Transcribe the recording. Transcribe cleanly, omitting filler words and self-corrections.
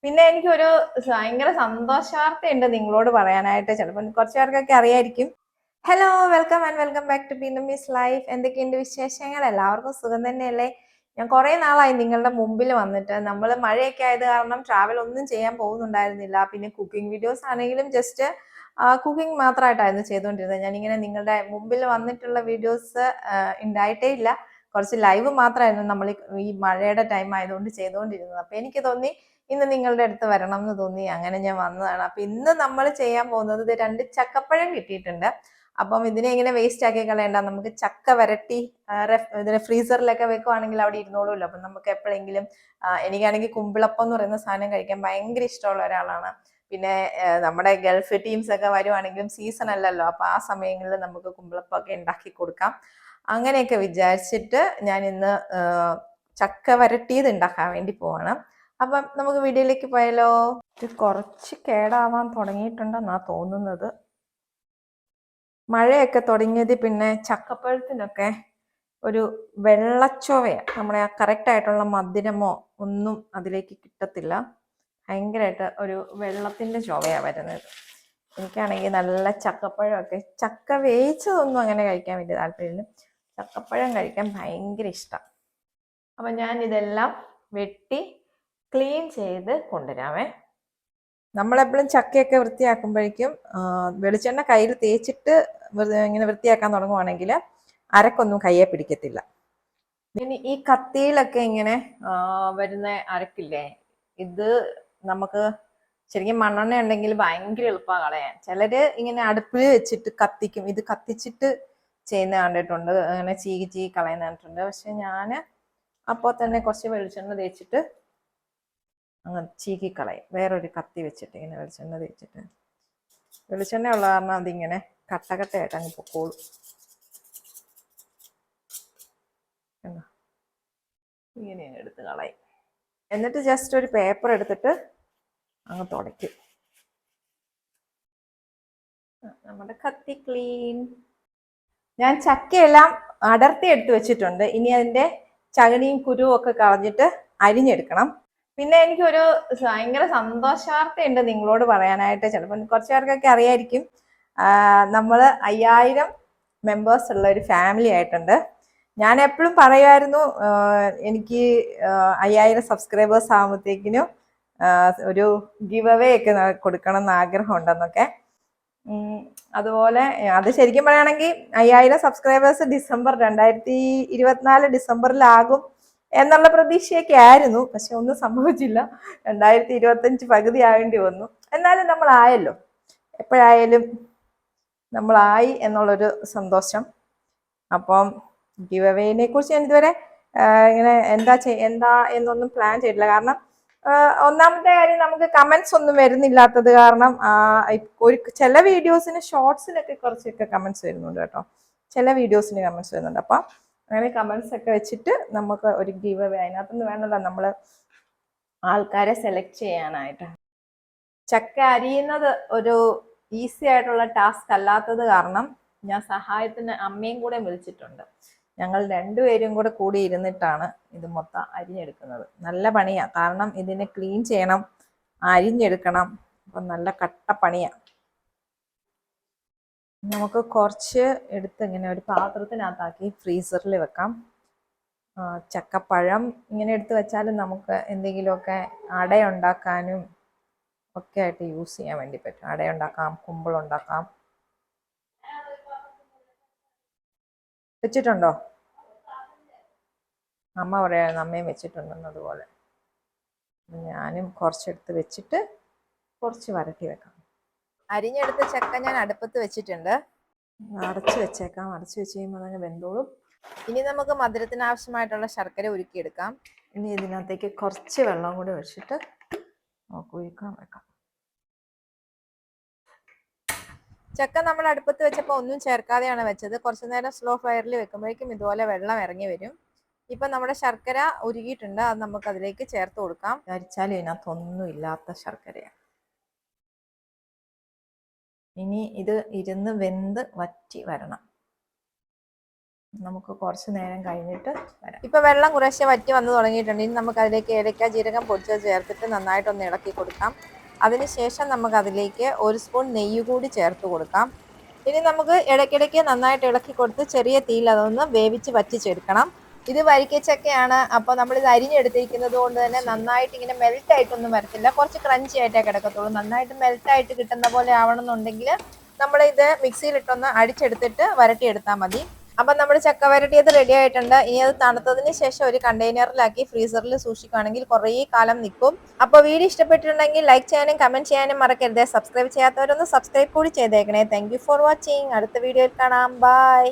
പിന്നെ എനിക്കൊരു ഭയങ്കര സന്തോഷവാർത്തയുണ്ട് നിങ്ങളോട് പറയാനായിട്ട്. ചിലപ്പോൾ കുറച്ച് പേർക്കൊക്കെ അറിയായിരിക്കും. Hello, welcome and welcome back to Binu miss life. എന്തൊക്കെയുണ്ട് വിശേഷങ്ങൾ? എല്ലാവർക്കും സുഖം തന്നെയല്ലേ? ഞാൻ കുറേ നാളായി നിങ്ങളുടെ മുമ്പിൽ വന്നിട്ട്. നമ്മൾ മഴയൊക്കെ ആയത് കാരണം ട്രാവൽ ഒന്നും ചെയ്യാൻ പോകുന്നുണ്ടായിരുന്നില്ല. പിന്നെ കുക്കിംഗ് വീഡിയോസ് ആണെങ്കിലും ജസ്റ്റ് കുക്കിംഗ് മാത്രമായിട്ടായിരുന്നു ചെയ്തുകൊണ്ടിരുന്നത്. ഞാനിങ്ങനെ നിങ്ങളുടെ മുമ്പിൽ വന്നിട്ടുള്ള വീഡിയോസ് ഉണ്ടായിട്ടേ ഇല്ല. കുറച്ച് ലൈവ് മാത്രമായിരുന്നു നമ്മൾ ഈ മഴയുടെ ടൈം ആയതുകൊണ്ട് ചെയ്തുകൊണ്ടിരുന്നത്. അപ്പൊ എനിക്ക് തോന്നി ഇന്ന് നിങ്ങളുടെ അടുത്ത് വരണം എന്ന് തോന്നി. അങ്ങനെ ഞാൻ വന്നതാണ്. അപ്പൊ ഇന്ന് നമ്മൾ ചെയ്യാൻ പോകുന്നത് 2 ചക്കപ്പഴം കിട്ടിയിട്ടുണ്ട്. അപ്പം ഇതിനെ ഇങ്ങനെ വേസ്റ്റ് ആക്കി കളയണ്ട. നമുക്ക് ചക്ക വരട്ടി ഇതിനെ ഫ്രീസറിലൊക്കെ വെക്കുവാണെങ്കിൽ അവിടെ ഇരുന്നോളൂല്ലോ. അപ്പൊ നമുക്ക് എപ്പോഴെങ്കിലും എനിക്കാണെങ്കിൽ കുമ്പിളപ്പം എന്ന് പറയുന്ന സാധനം കഴിക്കാൻ ഭയങ്കര ഇഷ്ടമുള്ള ഒരാളാണ്. പിന്നെ നമ്മുടെ ഗൾഫ് ടീംസ് ഒക്കെ വരുവാണെങ്കിലും സീസൺ അല്ലല്ലോ, അപ്പൊ ആ സമയങ്ങളിൽ നമുക്ക് കുമ്പിളപ്പം ഒക്കെ ഉണ്ടാക്കി കൊടുക്കാം. അങ്ങനെയൊക്കെ വിചാരിച്ചിട്ട് ഞാൻ ഇന്ന് ചക്ക വരട്ടിയത് ഉണ്ടാക്കാൻ വേണ്ടി പോവാണ്. അപ്പം നമുക്ക് വീഡിയോയിലേക്ക് പോയാലോ. ഇത് കുറച്ച് കേടാവാൻ തുടങ്ങിയിട്ടുണ്ടെന്നാ തോന്നുന്നത്. മഴയൊക്കെ തുടങ്ങിയത് പിന്നെ ചക്കപ്പഴത്തിനൊക്കെ ഒരു വെള്ളച്ചൊവയാണ്. നമ്മുടെ ആ കറക്റ്റ് ആയിട്ടുള്ള മധുരമോ ഒന്നും അതിലേക്ക് കിട്ടത്തില്ല. ഭയങ്കരമായിട്ട് ഒരു വെള്ളത്തിന്റെ ചൊവയാണ് വരുന്നത്. എനിക്കാണെങ്കിൽ നല്ല ചക്കപ്പഴമൊക്കെ, ചക്ക വേവിച്ചതൊന്നും അങ്ങനെ കഴിക്കാൻ വലിയ താല്പര്യമില്ല. ചക്കപ്പഴം കഴിക്കാൻ ഭയങ്കര ഇഷ്ടം. അപ്പം ഞാൻ ഇതെല്ലാം വെട്ടി ക്ലീൻ ചെയ്ത് കൊണ്ടുവരാമേ. നമ്മളെപ്പോഴും ചക്കയൊക്കെ വൃത്തിയാക്കുമ്പോഴേക്കും വെളിച്ചെണ്ണ കയ്യിൽ തേച്ചിട്ട് ഇങ്ങനെ വൃത്തിയാക്കാൻ തുടങ്ങുവാണെങ്കിൽ അരക്കൊന്നും കയ്യെ പിടിക്കത്തില്ല. ഇനി ഈ കത്തിയിലൊക്കെ ഇങ്ങനെ വരുന്ന അരക്കില്ലേ, ഇത് നമുക്ക് ശരിക്കും മണ്ണെണ്ണ ഉണ്ടെങ്കിൽ ഭയങ്കര എളുപ്പമാണ് കളയാൻ. ചിലര് ഇങ്ങനെ അടുപ്പിൽ വെച്ചിട്ട് കത്തിക്കും. ഇത് കത്തിച്ചിട്ട് ചെയ്യുന്ന കണ്ടിട്ടുണ്ട്, അങ്ങനെ ചീകി കളയുന്ന കണ്ടിട്ടുണ്ട്. പക്ഷെ ഞാൻ അപ്പോൾ തന്നെ കുറച്ച് വെളിച്ചെണ്ണ തേച്ചിട്ട് അങ്ങ് ചീകിക്കളയും. വേറൊരു കത്തി വെച്ചിട്ട് ഇങ്ങനെ വെളിച്ചെണ്ണ തേച്ചിട്ട്, വെളിച്ചെണ്ണ ഉള്ള കാരണം അതിങ്ങനെ കട്ടകട്ടയായിട്ട് അങ്ങ് പൊക്കോളും. ഇങ്ങനെ എടുത്ത് കളയും. എന്നിട്ട് ജസ്റ്റ് ഒരു പേപ്പർ എടുത്തിട്ട് അങ്ങ് തുടയ്ക്കും. നമ്മുടെ കത്തി ക്ലീൻ. ഞാൻ ചക്കയെല്ലാം അടർത്തി എടുത്ത് വെച്ചിട്ടുണ്ട്. ഇനി അതിന്റെ ചകിണിയും കുരുവും ഒക്കെ കളഞ്ഞിട്ട് അരിഞ്ഞെടുക്കണം. പിന്നെ എനിക്കൊരു ഭയങ്കര സന്തോഷവാർത്തയുണ്ട് നിങ്ങളോട് പറയാനായിട്ട്. ചിലപ്പോൾ കുറച്ച് പേർക്കൊക്കെ അറിയായിരിക്കും. നമ്മൾ 5000 മെമ്പേഴ്സ് ഉള്ള ഒരു ഫാമിലി ആയിട്ടുണ്ട്. ഞാൻ എപ്പോഴും പറയുമായിരുന്നു എനിക്ക് 5000 സബ്സ്ക്രൈബേഴ്സ് ആകുമ്പോഴത്തേക്കിനും ഒരു ഗിവ് അവേ ഒക്കെ കൊടുക്കണം എന്ന് ആഗ്രഹം ഉണ്ടെന്നൊക്കെ. അതുപോലെ അത് ശരിക്കും പറയുകയാണെങ്കിൽ 5000 സബ്സ്ക്രൈബേഴ്സ് 2024 ഡിസംബറിലാകും എന്നുള്ള പ്രതീക്ഷയൊക്കെ ആയിരുന്നു. പക്ഷെ ഒന്നും സംഭവിച്ചില്ല. 2025 പകുതി ആവേണ്ടി വന്നു. എന്നാലും നമ്മളായല്ലോ. എപ്പോഴായാലും നമ്മളായി എന്നുള്ളൊരു സന്തോഷം. അപ്പം ഗിവ് അവേനെ കുറിച്ച് ഞാൻ ഇതുവരെ ഇങ്ങനെ എന്താ എന്നൊന്നും പ്ലാൻ ചെയ്തിട്ടില്ല. കാരണം ഒന്നാമത്തെ കാര്യം, നമുക്ക് കമന്റ്സ് ഒന്നും വരുന്നില്ലാത്തത് കാരണം ചില വീഡിയോസിന് ഷോർട്സിലൊക്കെ കുറച്ചൊക്കെ കമന്റ്സ് വരുന്നുണ്ട് കേട്ടോ. ചില വീഡിയോസിന് കമന്റ്സ് വരുന്നുണ്ട്. അപ്പം അങ്ങനെ കമന്റ്സ് ഒക്കെ വെച്ചിട്ട് നമുക്ക് ഒരു ഗിവ് അവേ, അതിനകത്തുനിന്ന് വേണമല്ലോ നമ്മൾ ആൾക്കാരെ സെലക്ട് ചെയ്യാനായിട്ട്. ചക്ക അരിയുന്നത് ഒരു ഈസി ആയിട്ടുള്ള ടാസ്ക് അല്ലാത്തത് കാരണം ഞാൻ സഹായത്തിന് അമ്മയും കൂടെ വിളിച്ചിട്ടുണ്ട്. ഞങ്ങൾ രണ്ടുപേരും കൂടി ഇരുന്നിട്ടാണ് ഇത് മൊത്തം അരിഞ്ഞെടുക്കുന്നത്. നല്ല പണിയാ, കാരണം ഇതിനെ ക്ലീൻ ചെയ്യണം, അരിഞ്ഞെടുക്കണം. അപ്പം നല്ല കട്ട പണിയാണ്. നമുക്ക് കുറച്ച് എടുത്ത് ഇങ്ങനെ ഒരു പാത്രത്തിനകത്താക്കി ഫ്രീസറിൽ വെക്കാം. ചക്കപ്പഴം ഇങ്ങനെ എടുത്ത് വെച്ചാലും നമുക്ക് എന്തെങ്കിലുമൊക്കെ അടയുണ്ടാക്കാനും ഒക്കെ ആയിട്ട് യൂസ് ചെയ്യാൻ വേണ്ടി പറ്റും. അടയുണ്ടാക്കാം, കുമ്പിളുണ്ടാക്കാം. വെച്ചിട്ടുണ്ടോ? അമ്മ പറയായിരുന്നു അമ്മയും വെച്ചിട്ടുണ്ടെന്നതുപോലെ. ഞാനും കുറച്ചെടുത്ത് വെച്ചിട്ട് കുറച്ച് വരട്ടി വെക്കാം. അരിഞ്ഞെടുത്ത ചക്ക ഞാൻ അടുപ്പത്ത് വെച്ചിട്ടുണ്ട്. അടച്ചു വെച്ചേക്കാം. അടച്ചു വെച്ച് കഴിയുമ്പോൾ അതങ്ങ് വെന്തോളും. ഇനി നമുക്ക് മധുരത്തിന് ആവശ്യമായിട്ടുള്ള ശർക്കര ഉരുക്കിയെടുക്കാം. ഇനി ഇതിനകത്തേക്ക് കുറച്ച് വെള്ളം കൂടി ഒഴിച്ചിട്ട് ഉരുക്കാൻ വെക്കാം. ചക്ക നമ്മൾ അടുപ്പത്ത് വെച്ചപ്പോൾ ഒന്നും ചേർക്കാതെയാണ് വെച്ചത്. കുറച്ചു നേരം സ്ലോ ഫയറിൽ വെക്കുമ്പോഴേക്കും ഇതുപോലെ വെള്ളം ഇറങ്ങി വരും. ഇപ്പം നമ്മുടെ ശർക്കര ഉരുകിയിട്ടുണ്ട്. അത് നമുക്ക് അതിലേക്ക് ചേർത്ത് കൊടുക്കാം. വിചാരിച്ചാലും ഇതിനകത്തൊന്നും ഇല്ലാത്ത ശർക്കരയാണ്. ഇനി ഇത് ഇരുന്ന് വെന്ത് വറ്റി വരണം. നമുക്ക് കുറച്ച് നേരം കഴിഞ്ഞിട്ട് വരാം. ഇപ്പൊ വെള്ളം കുറേശ്ശെ വറ്റി വന്ന് തുടങ്ങിയിട്ടുണ്ട്. ഇനി നമുക്ക് അതിലേക്ക് ഏലക്ക ജീരകം പൊടിച്ചത് ചേർത്തിട്ട് നന്നായിട്ടൊന്ന് ഇളക്കി കൊടുക്കാം. അതിനുശേഷം നമുക്ക് അതിലേക്ക് 1 സ്പൂൺ നെയ്യ് കൂടി ചേർത്ത് കൊടുക്കാം. ഇനി നമുക്ക് ഇടയ്ക്കിടയ്ക്ക് നന്നായിട്ട് ഇളക്കി കൊടുത്ത് ചെറിയ തീയിൽ അതൊന്ന് വേവിച്ച് വറ്റിച്ചെടുക്കണം. ഇത് വരിക്കച്ചക്കയാണ്. അപ്പോൾ നമ്മളിത് അരിഞ്ഞെടുത്തിരിക്കുന്നത് കൊണ്ട് തന്നെ നന്നായിട്ട് ഇങ്ങനെ മെൽറ്റ് ആയിട്ടൊന്നും വരത്തില്ല. കുറച്ച് ക്രഞ്ചി ആയിട്ടേ കിടക്കത്തുള്ളൂ. നന്നായിട്ട് മെൽറ്റ് ആയിട്ട് കിട്ടുന്ന പോലെ ആവണമെന്നുണ്ടെങ്കിൽ നമ്മളിത് മിക്സിയിലിട്ടൊന്ന് അടിച്ചെടുത്തിട്ട് വരട്ടിയെടുത്താൽ മതി. അപ്പം നമ്മുടെ ചക്ക വരട്ടിയത് റെഡി ആയിട്ടുണ്ട്. ഇനി അത് തണുത്തതിന് ശേഷം ഒരു കണ്ടെയ്നറിലാക്കി ഫ്രീസറിൽ സൂക്ഷിക്കുകയാണെങ്കിൽ കുറേ കാലം നിൽക്കും. അപ്പോൾ വീഡിയോ ഇഷ്ടപ്പെട്ടിട്ടുണ്ടെങ്കിൽ ലൈക്ക് ചെയ്യാനും കമന്റ് ചെയ്യാനും മറക്കരുത്. സബ്സ്ക്രൈബ് ചെയ്യാത്തവരൊന്ന് സബ്സ്ക്രൈബ് കൂടി ചെയ്തേക്കണേ. Thank you for watching. അടുത്ത വീഡിയോയിൽ കാണാം. ബൈ.